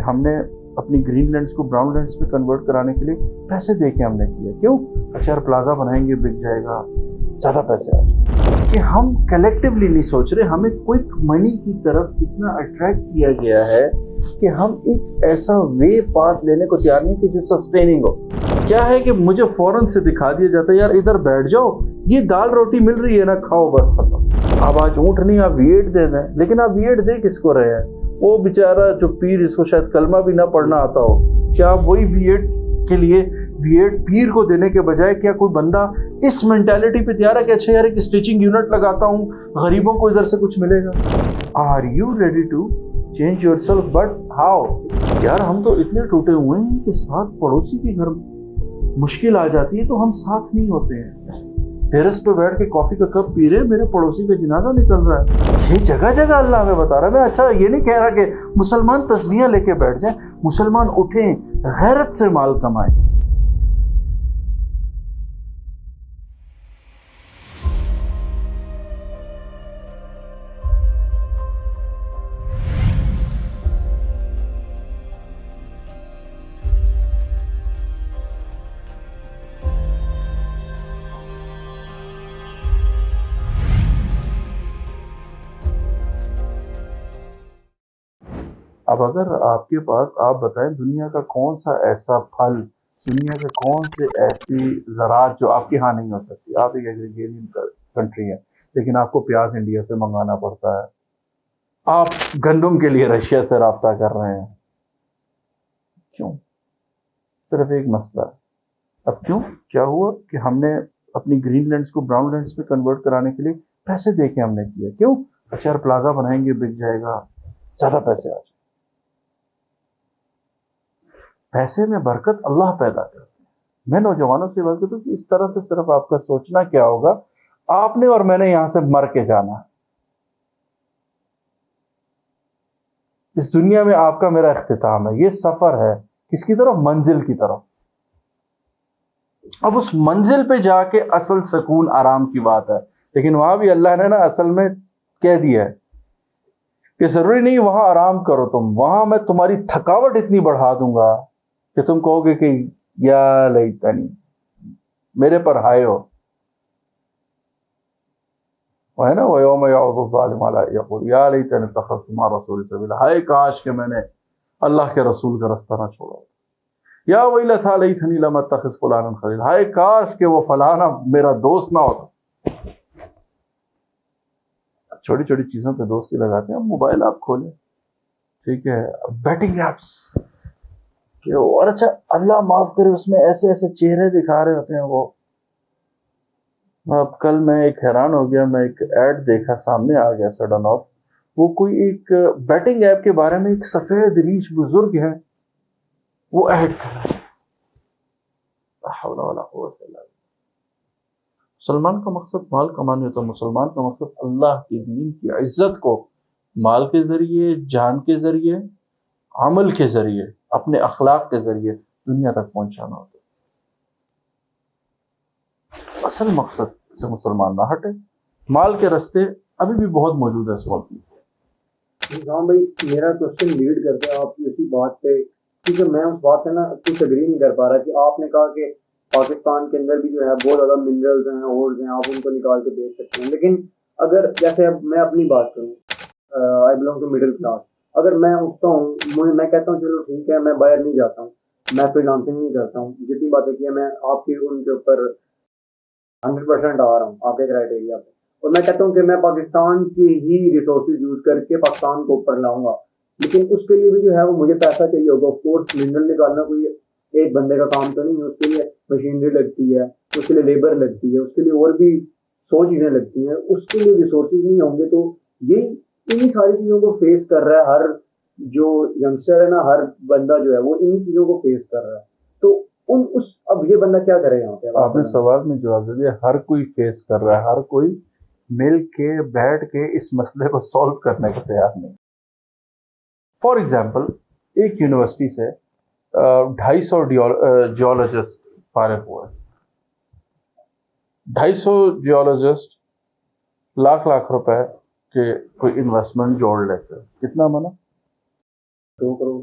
ہم نے اپنی گرین لینڈس کو براؤن لینڈس پہ کنورٹ کرانے کے لیے پیسے دے کے ہم نے کیا. کیوں؟ اچھا یار پلازا بنائیں گے، بک جائے گا، زیادہ پیسے آ جائیں. کہ ہم کلیکٹیولی نہیں سوچ رہے، ہمیں کوئک منی کی طرف اتنا اٹریکٹ کیا گیا ہے کہ ہم ایک ایسا وے پاتھ لینے کو تیار نہیں کہ جو سسٹیننگ ہو. کیا ہے کہ مجھے فوراً سے دکھا دیا جاتا ہے، یار ادھر بیٹھ جاؤ، یہ دال روٹی مل رہی ہے نا، کھاؤ بس ختم. اب آج اونٹ نہیں، آپ ویٹ دے دیں. لیکن آپ ویٹ دے کس کو رہے ہیں؟ وہ بیچارہ جو پیر، اس کو شاید کلمہ بھی نہ پڑھنا آتا ہو، کیا آپ وہی ویٹ کے لیے ویٹ پیر کو دینے کے بجائے کیا کوئی بندہ اس مینٹالٹی پہ تیار ہے کہ اچھا یار ایک اسٹیچنگ یونٹ لگاتا ہوں، غریبوں کو ادھر سے کچھ ملے گا؟ Are you ready to change yourself? But how? یار ہم تو اتنے ٹوٹے ہوئے ہیں کہ ساتھ پڑوسی کے گھر مشکل آ جاتی ہے تو ہم ساتھ نہیں ہوتے ہیں. ٹیرس پہ بیٹھ کے کافی کا کپ پی رہے، میرے پڑوسی کا جنازہ نکل رہا ہے. یہ جگہ جگہ اللہ ہمیں بتا رہا ہے. میں اچھا یہ نہیں کہہ رہا کہ مسلمان تسبیحاں لے کے بیٹھ جائیں، مسلمان اٹھیں، غیرت سے مال کمائیں. اب اگر آپ کے پاس، آپ بتائیں دنیا کا کون سا ایسا پھل، دنیا کے کون سے ایسی زراعت جو آپ کے ہاں نہیں ہو سکتی؟ آپ ایک ایگریگیرین کنٹری ہیں لیکن آپ کو پیاز انڈیا سے منگانا پڑتا ہے. آپ گندم کے لیے رشیا سے رابطہ کر رہے ہیں. کیوں؟ صرف ایک مسئلہ. اب کیوں؟ کیا ہوا کہ ہم نے اپنی گرین لینڈس کو براؤن لینڈس پہ کنورٹ کرانے کے لیے پیسے دے کے ہم نے کیا. کیوں؟ اچھا یار پلازا بنائیں گے، بک جائے گا، زیادہ پیسے آ جائیں. پیسے میں برکت اللہ پیدا کرتے ہیں. میں نوجوانوں سے بات کرتا ہوں کہ اس طرح سے صرف آپ کا سوچنا کیا ہوگا، آپ نے اور میں نے یہاں سے مر کے جانا. اس دنیا میں آپ کا میرا اختتام ہے. یہ سفر ہے کس کی طرف؟ منزل کی طرف. اب اس منزل پہ جا کے اصل سکون آرام کی بات ہے. لیکن وہاں بھی اللہ نے نا اصل میں کہہ دیا ہے کہ ضروری نہیں وہاں آرام کرو تم، وہاں میں تمہاری تھکاوٹ اتنی بڑھا دوں گا کہ تم کہو گے کہ یا لیتنی، میرے پر ہائے ہو. وہ ہے نا وَيَوْمَ يَعُضُ الظَّالِمُ عَلَىٰ يَقُولُ يَا لَيْتَنِي اتَّخَذْتُ مَعَ الرَّسُولِ سَبِيلًا. ہائے کاش کہ میں نے اللہ کے رسول کا رستہ نہ چھوڑا. یا ویلتیٰ لیتنی لم اتخذ فلانا خلیلا. ہائے کاش کہ وہ فلانا میرا دوست نہ ہوتا. چھوٹی چھوٹی چیزوں پہ دوستی لگاتے ہیں. موبائل آپ کھولیں، ٹھیک ہے، بیٹنگ ایپس کہ اور اچھا اللہ معاف کرے اس میں ایسے ایسے چہرے دکھا رہے ہوتے ہیں. وہ اب کل میں ایک حیران ہو گیا، میں ایک ایڈ دیکھا، سامنے آ گیا سڈن آف. وہ کوئی ایک بیٹنگ ایپ کے بارے میں ایک سفید ریش بزرگ ہے، وہ ایڈ کر رہا ہے. لا حول ولا قوت الا باللہ. مسلمان کا مقصد مال کمانے ہوتا ہے. مسلمان کا مقصد اللہ کے دین کی عزت کو مال کے ذریعے، جان کے ذریعے، عمل کے ذریعے، اپنے اخلاق کے ذریعے دنیا تک پہنچانا ہوتا ہے. اصل مقصد سے مسلمان نہ ہٹے. مال کے رستے ابھی بھی بہت موجود ہے اس وقت میں. نظام بھائی میرا کوشچن لیڈ کرتے ہیں آپ کی اسی بات پہ، کیونکہ میں اس بات سے نا کچھ اگری نہیں کر پا رہا کہ آپ نے کہا کہ پاکستان کے اندر بھی جو ہے بہت زیادہ منرلز ہیں، اورز ہیں، آپ ان کو نکال کے بیچ سکتے ہیں. لیکن اگر جیسے اب میں اپنی بات کروں، I belong to middle class. اگر میں اٹھتا ہوں، میں کہتا ہوں چلو ٹھیک ہے، میں باہر نہیں جاتا ہوں، میں فری لانسنگ نہیں کرتا ہوں، جتنی باتیں کی ہیں میں آپ کی ان کے اوپر 100% آ رہا ہوں آپ کے کرائٹیریا پہ. اور میں کہتا ہوں کہ میں پاکستان کی ہی ریسورسز یوز کر کے پاکستان کو اوپر لاؤں گا. لیکن اس کے لیے بھی جو ہے وہ مجھے پیسہ چاہیے ہوگا. آف کورس منرل نکالنا کوئی ایک بندے کا کام تو نہیں ہے، اس کے لیے مشینری لگتی ہے، اس کے لیے لیبر لگتی ہے، اس کے لیے اور بھی 100 چیزیں لگتی ہیں. اس کے لیے ریسورسز نہیں ہوں گے تو یہ انہیں ساری چیزوں کو فیس کر رہا ہے ہر جو ینگسٹر ہے نا، ہر بندہ جو ہے وہ انہیں چیزوں کو فیس کر رہا ہے. تو اب یہ بندہ کیا کرے یہاں پہ؟ آپ نے سوال میں جواب دے دیا. ہر کوئی فیس کر رہا ہے، ہر کوئی مل کے بیٹھ کے اس مسئلے کو سولو کرنے کو تیار نہیں. فار ایگزامپل ایک یونیورسٹی سے 250 جیولوجسٹ فارغ ہوئے. 250 جیولوجسٹ لاکھ روپے کے کوئی انویسٹمنٹ جوڑ لیتے. کتنا بنا؟ 2 crore.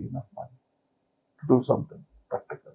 enough money to do something practical।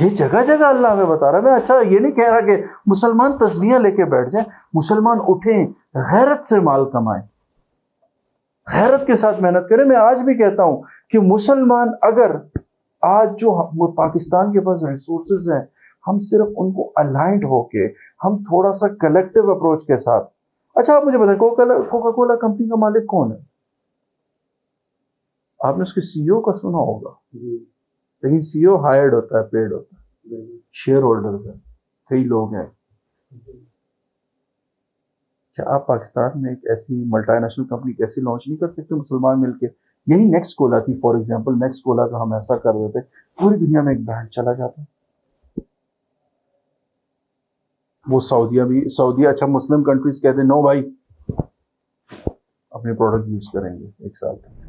یہ جگہ جگہ اللہ ہمیں بتا رہا ہے. میں اچھا یہ نہیں کہہ رہا کہ مسلمان تسبیحاں لے کے بیٹھ جائیں, مسلمان اٹھیں, غیرت سے مال کمائیں, غیرت کے ساتھ محنت کریں. میں آج بھی کہتا ہوں کہ مسلمان اگر آج جو پاکستان کے پاس ریسورسز ہیں, ہم صرف ان کو الائنڈ ہو کے, ہم تھوڑا سا کلیکٹیو اپروچ کے ساتھ. اچھا آپ مجھے بتائیں کوکا کولا کمپنی کا مالک کون ہے؟ آپ نے اس کے سی او کا سنا ہوگا, لیکن سی او ہائرڈ ہوتا ہے, پیڈ ہوتا ہے, شیئر ہولڈر ہے, کئی لوگ ہیں. کیا آپ پاکستان میں ایک ایسی ملٹی نیشنل کمپنی کیسے لانچ نہیں کر سکتے مسلمان مل کے؟ یہی نیکسٹ کولا تھی فار ایگزامپل. نیکسٹ کولا کا ہم ایسا کر دیتے, پوری دنیا میں ایک برانڈ چلا جاتا. وہ سعودیہ اچھا مسلم کنٹریز کہتے ہیں نو بھائی اپنے پروڈکٹ یوز کریں گے 1 سال تک.